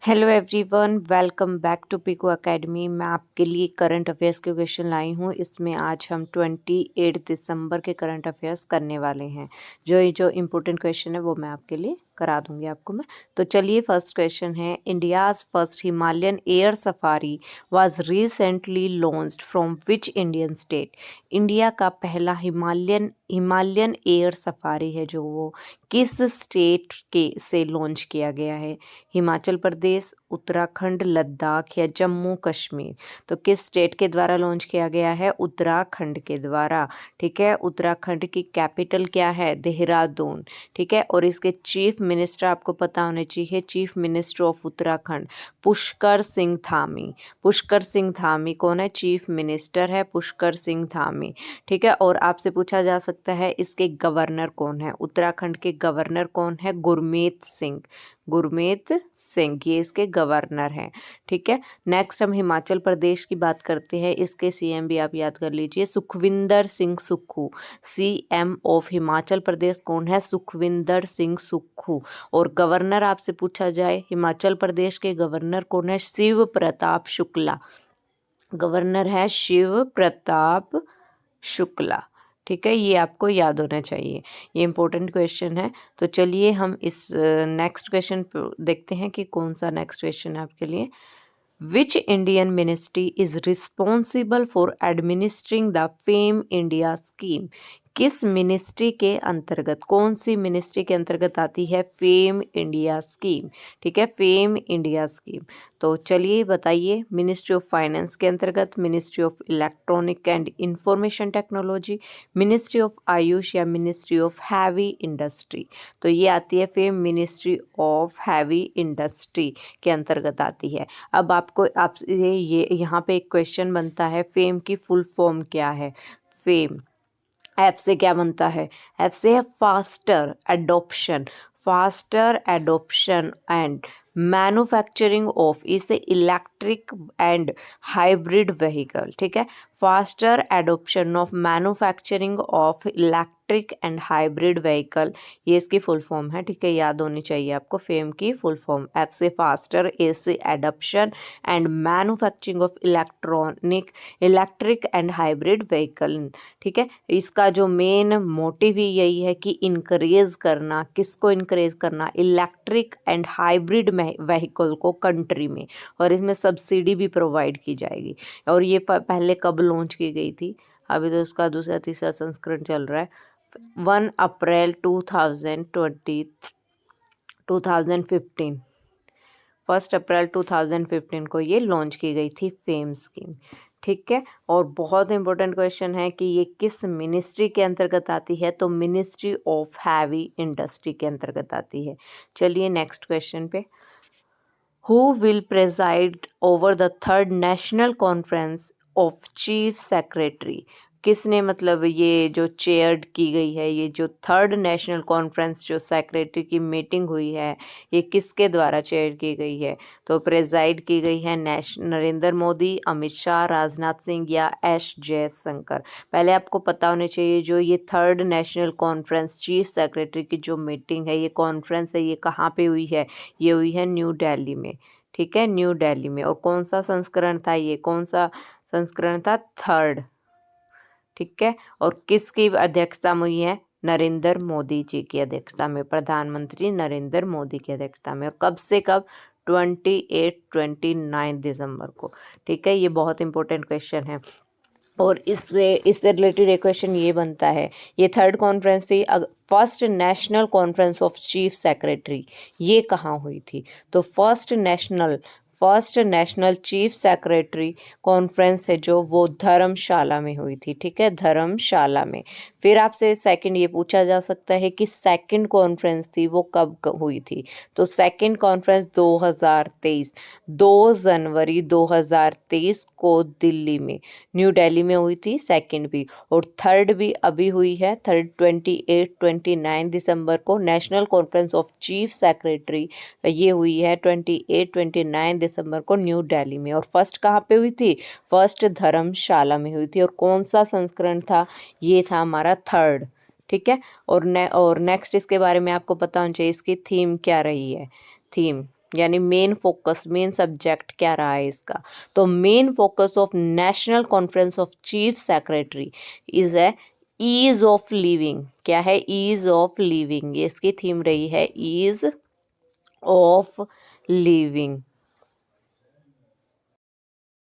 Hello everyone, welcome back to Pico academy. मैं आपके लिए करंट अफेयर्स के क्वेश्चन लाई हूँ। इसमें आज हम 28 दिसंबर के करंट अफेयर्स करने वाले हैं। जो इम्पोर्टेंट क्वेश्चन है वो मैं आपके लिए करा दूंगी आपको मैं। तो चलिए, फर्स्ट क्वेश्चन है, India's first Himalayan air safari was recently launched from which Indian state. India का पहला हिमालयन एयर सफारी है जो वो किस स्टेट के से लॉन्च किया गया है। हिमाचल प्रदेश, उत्तराखंड, लद्दाख या जम्मू कश्मीर। तो किस स्टेट के द्वारा लॉन्च किया गया है? उत्तराखंड के द्वारा। ठीक है, उत्तराखंड की कैपिटल क्या है? देहरादून। ठीक है, और इसके चीफ मिनिस्टर आपको पता होने चाहिए। Chief minister of Uttarakhand Pushkar Singh Dhami. Pushkar Singh Dhami कौन है? चीफ मिनिस्टर है पुष्कर सिंह धामी। ठीक है, और आपसे पूछा जा सकता है इसके गवर्नर कौन है? उत्तराखंड के गवर्नर कौन है? गुरमीत सिंह। गुरमीत सिंह ये इसके गवर्नर हैं। ठीक है, नेक्स्ट हम हिमाचल प्रदेश की बात करते हैं। इसके सीएम भी आप याद कर लीजिए, सुखविंदर सिंह सुक्खू। सीएम ऑफ हिमाचल प्रदेश कौन है? सुखविंदर सिंह सुक्खू। और गवर्नर आपसे पूछा जाए, हिमाचल प्रदेश के गवर्नर कौन है? शिव प्रताप शुक्ला। गवर्नर है शिव प्रताप शुक्ला। ठीक है, ये आपको याद होना चाहिए, ये इंपॉर्टेंट क्वेश्चन है। तो चलिए हम इस नेक्स्ट क्वेश्चन देखते हैं कि कौन सा नेक्स्ट क्वेश्चन है आपके लिए। Which Indian ministry is responsible for administering the fame India scheme. किस मिनिस्ट्री के अंतर्गत, कौन सी मिनिस्ट्री के अंतर्गत आती है फेम इंडिया स्कीम? ठीक है, फेम इंडिया स्कीम। तो चलिए बताइए, मिनिस्ट्री ऑफ फाइनेंस के अंतर्गत, ministry of electronic and information technology, ministry of Ayush या मिनिस्ट्री ऑफ हैवी इंडस्ट्री। तो ये आती है fame ministry of heavy industry के अंतर्गत आती है। अब आपसे ये यहाँ पे एक क्वेश्चन बनता है, फेम की फुल फॉर्म क्या है? फेम एफ से क्या बनता है? एफ से है faster adoption. Faster adoption and manufacturing of, इसे इलेक्ट्रिक एंड हाइब्रिड व्हीकल। ठीक है, faster adoption of manufacturing of electric and hybrid vehicle, ये इसकी फुल फॉर्म है। ठीक है, याद होनी चाहिए आपको फेम की फुल फॉर्म। एफ से फास्टर, ए से adoption and manufacturing of electric and hybrid vehicle. ठीक है, इसका जो मेन मोटिव ही यही है कि इनकरेज करना, किसको इनकरेज करना? इलेक्ट्रिक एंड हाइब्रिड व्हीकल को कंट्री में, और इसमें सब्सिडी भी प्रोवाइड की जाएगी। और ये पहले कब लॉन्च की गई थी? अभी तो उसका दूसरा तीसरा संस्करण चल रहा है। 1 अप्रैल 2015, 1 अप्रैल 2015 को ये लॉन्च की गई थी फेम स्कीम। ठीक है, और बहुत इंपॉर्टेंट क्वेश्चन है कि ये किस मिनिस्ट्री के अंतर्गत आती है? तो मिनिस्ट्री ऑफ हैवी इंडस्ट्री के अंतर्गत आती है। चलिए नेक्स्ट क्वेश्चन पे, who will preside over the third national conference of chief secretary. किसने, मतलब ये जो चेयर की गई है, ये जो थर्ड नेशनल कॉन्फ्रेंस जो सेक्रेटरी की मीटिंग हुई है, ये किसके द्वारा चेयर की गई है? तो प्रेजाइड की गई है नरेंद्र मोदी, अमित शाह, राजनाथ सिंह या एस जयशंकर। पहले आपको पता होना चाहिए, जो ये third national conference chief secretary की जो मीटिंग है, ये कॉन्फ्रेंस है, ये कहाँ पे हुई है? ये हुई है न्यू दिल्ली में। ठीक है, न्यू दिल्ली में। और कौन सा संस्करण था ये? कौन सा संस्करण था? थर्ड। ठीक है, और किसकी अध्यक्षता में हुई है? नरेंद्र मोदी जी की अध्यक्षता में, प्रधानमंत्री नरेंद्र मोदी की अध्यक्षता में। और कब से कब? 29 दिसंबर को। ठीक है, ये बहुत इंपॉर्टेंट क्वेश्चन है। और इससे रिलेटेड एक क्वेश्चन ये बनता है, ये थर्ड कॉन्फ्रेंस थी, first national conference of chief secretary ये कहाँ हुई थी? तो first national chief secretary conference है जो, वो धर्मशाला में हुई थी। ठीक है, धर्मशाला में। फिर आपसे सेकंड ये पूछा जा सकता है कि सेकंड कॉन्फ्रेंस थी वो कब हुई थी? तो सेकंड कॉन्फ्रेंस 2023, 2 जनवरी 2023 को दिल्ली में, न्यू दिल्ली में हुई थी सेकंड भी। और थर्ड भी अभी हुई है, थर्ड 29 दिसंबर को, national conference of chief secretary ये हुई है 29 दिसंबर को न्यू दिल्ली में। और फर्स्ट कहाँ पे हुई थी? फर्स्ट धर्मशाला में हुई थी। और कौन सा संस्करण था? ये था हमारा थर्ड। ठीक है, और नेक्स्ट इसके बारे में आपको पता होना चाहिए, इसकी थीम क्या रही है? थीम यानी मेन फोकस, मेन सब्जेक्ट क्या रहा है इसका? तो main focus of national conference of chief secretary is a ease of living. क्या है? Ease of living. ये इसकी थीम रही है, ease of living.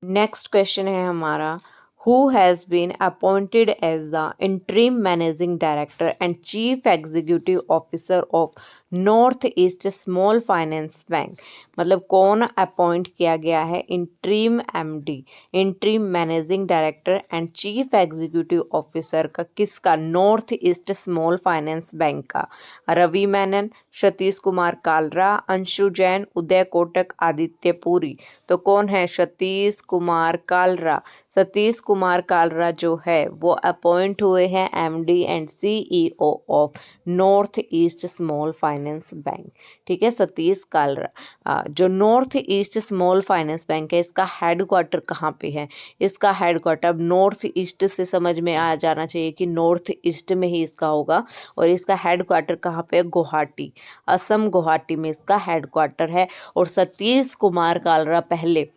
Next question है हमारा, who has been appointed as the interim managing director and chief executive officer of north east small finance bank. मतलब कौन अपॉइंट किया गया है interim MD, interim managing director and chief executive officer का, किसका? North east small finance bank का। रवि मेनन, सतीश कुमार कालरा, अंशु जैन, उदय कोटक, आदित्य पुरी। तो कौन है? सतीश कुमार कालरा। सतीश कुमार कालरा जो है वो अपॉइंट हुए हैं MD and CEO of north east small finance bank. ठीक है, सतीश कालरा। जो north east small finance bank है, इसका हेडक्वार्टर कहाँ पे है? इसका हेडक्वार्टर, अब नॉर्थ ईस्ट से समझ में आ जाना चाहिए कि नॉर्थ ईस्ट में ही इसका होगा, और इसका हेडक्वार्टर कहाँ पे है? गुवाहाटी, असम गुवाहाटी में इसका हेडक्वार्टर है। और सतीश कुमार कालरा पहले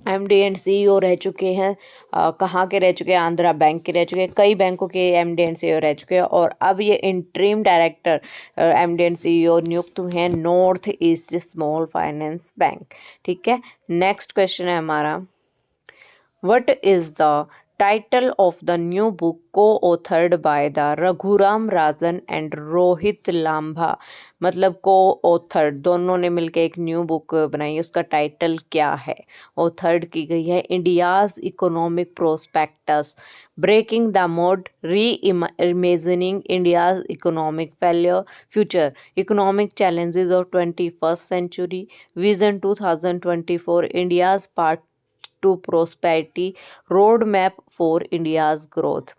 एमडी एंड सीईओ रह चुके हैं। कहाँ के रह चुके हैं? आंध्रा बैंक के रह चुके हैं, कई बैंकों के एमडी एंड सीईओ रह चुके हैं, और अब ये interim director MD and CEO नियुक्त हुए हैं north east small finance bank. ठीक है, नेक्स्ट क्वेश्चन है हमारा, What is the title of the new book co-authored by the Raghuram Rajan and Rohit Lamba? मतलब को-ऑथर्ड, दोनों ने मिलकर एक न्यू बुक बनाई, उसका टाइटल क्या है? ऑथर्ड की गई है India's economic prospects, breaking the mould, reimagining India's economic future, economic challenges of 21st century, vision 2024, India's path to prosperity, road map for India's growth.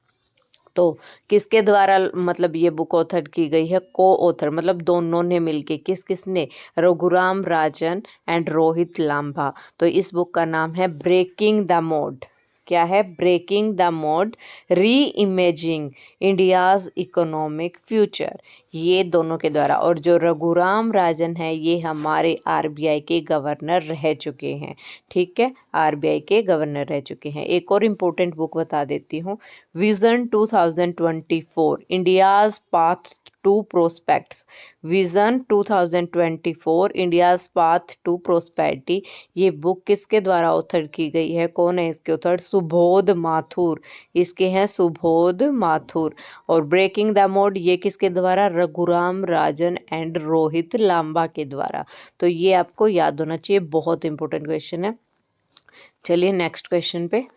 तो किसके द्वारा मतलब ये बुक ऑथर की गई है? को ऑथर, मतलब दोनों ने मिलके, किसने? रघुराम राजन एंड रोहित लांभा। तो इस बुक का नाम है ब्रेकिंग द मोड। क्या है? ब्रेकिंग द मोड, री इमेजिंग इंडियाज इकोनॉमिक फ्यूचर, ये दोनों के द्वारा। और जो रघुराम राजन है ये हमारे आरबीआई के गवर्नर रह चुके हैं। ठीक है, आरबीआई के गवर्नर रह चुके हैं। एक और इम्पोर्टेंट बुक बता देती हूँ, vision 2024 India's path to prospects, vision 2024 India's path to prosperity. ये बुक किसके द्वारा ऑथर की गई है? कौन है इसके ऑथर? सुबोध माथुर, इसके हैं सुबोध माथुर। और ब्रेकिंग द मोड ये किसके द्वारा? रघुराम राजन एंड रोहित लांबा के द्वारा। तो ये आपको याद होना चाहिए, बहुत इंपॉर्टेंट क्वेश्चन है। चलिए नेक्स्ट क्वेश्चन पे,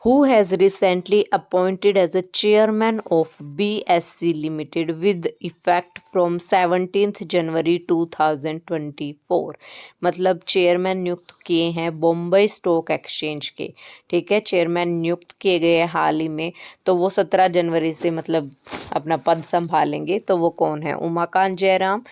who has recently appointed as a chairman of BSC Limited with effect from 17th January 2024। मतलब चेयरमैन नियुक्त किए हैं बॉम्बे स्टॉक एक्सचेंज के। ठीक है, चेयरमैन नियुक्त किए गए हैं हाल ही में, तो वो 17 जनवरी से मतलब अपना पद संभालेंगे। तो वो कौन है? उमाकांत जयराम,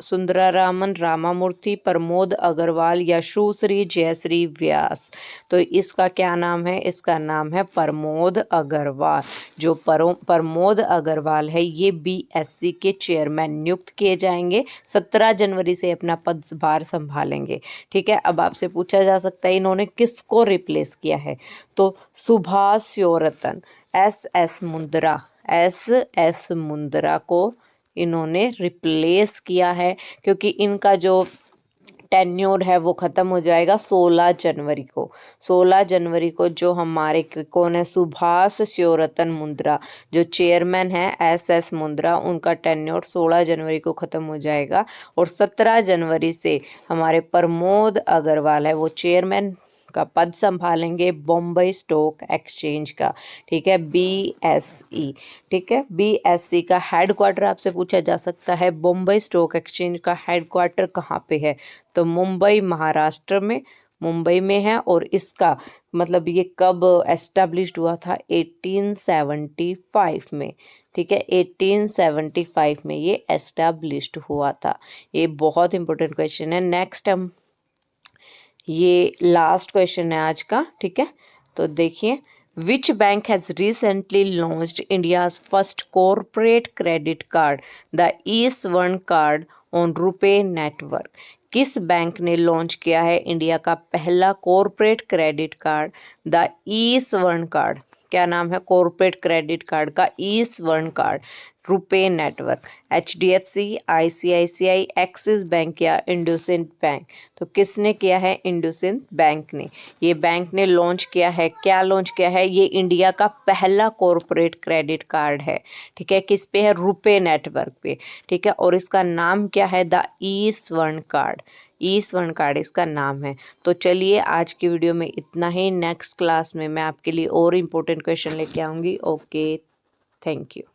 सुंदरारामन रामामूर्ति, प्रमोद अग्रवाल या सुश्री जयश्री व्यास। तो इसका क्या नाम है? इसका नाम है प्रमोद अग्रवाल। जो प्रमोद अग्रवाल है ये बीएससी के चेयरमैन नियुक्त किए जाएंगे, 17 जनवरी से अपना पदभार संभालेंगे। ठीक है, अब आपसे पूछा जा सकता है इन्होंने किसको रिप्लेस किया है? तो सुभाष स्योरतन, एस एस मुंद्रा को इन्होंने रिप्लेस किया है, क्योंकि इनका जो टेन्योर है वो ख़त्म हो जाएगा 16 जनवरी को। 16 जनवरी को जो हमारे कौन है? सुभाष स्योरतन मुंद्रा, जो चेयरमैन है एस मुंद्रा, उनका टेन्योर 16 जनवरी को ख़त्म हो जाएगा। और 17 जनवरी से हमारे प्रमोद अग्रवाल है वो चेयरमैन का पद संभालेंगे बॉम्बे स्टॉक एक्सचेंज का। ठीक है, बीएसई। ठीक है, बीएसई का हेडक्वार्टर आपसे पूछा जा सकता है, बॉम्बे स्टॉक एक्सचेंज का हेडक्वार्टर कहाँ पे है? तो मुंबई, महाराष्ट्र में, मुंबई में है। और इसका मतलब ये कब एस्टेब्लिश्ड हुआ था? 1875 में। ठीक है, 1875 में ये एस्टेब्लिश्ड हुआ था। ये बहुत इंपॉर्टेंट क्वेश्चन है। नेक्स्ट हम, ये लास्ट क्वेश्चन है आज का। ठीक है, तो देखिए, which bank has recently launched India's first corporate credit card, the e Swarna card on RuPay network. किस बैंक ने लॉन्च किया है इंडिया का पहला corporate credit card, the e Swarna card? क्या नाम है कॉरपोरेट क्रेडिट कार्ड का? ई Swarna card, RuPay network. HDFC, ICICI, axis bank या इंडसइंड बैंक? तो किसने किया है? इंडसइंड बैंक ने। ये बैंक ने लॉन्च किया है, क्या लॉन्च किया है? ये इंडिया का पहला कॉरपोरेट क्रेडिट कार्ड है, ठीक है। किस पे है? रुपे नेटवर्क पे, ठीक है। और इसका नाम क्या है? The e Swarna card. E Swarna card इसका नाम है। तो चलिए आज की वीडियो में इतना ही। नेक्स्ट क्लास में मैं आपके लिए और इम्पोर्टेंट क्वेश्चन लेके आऊँगी। Okay, thank you.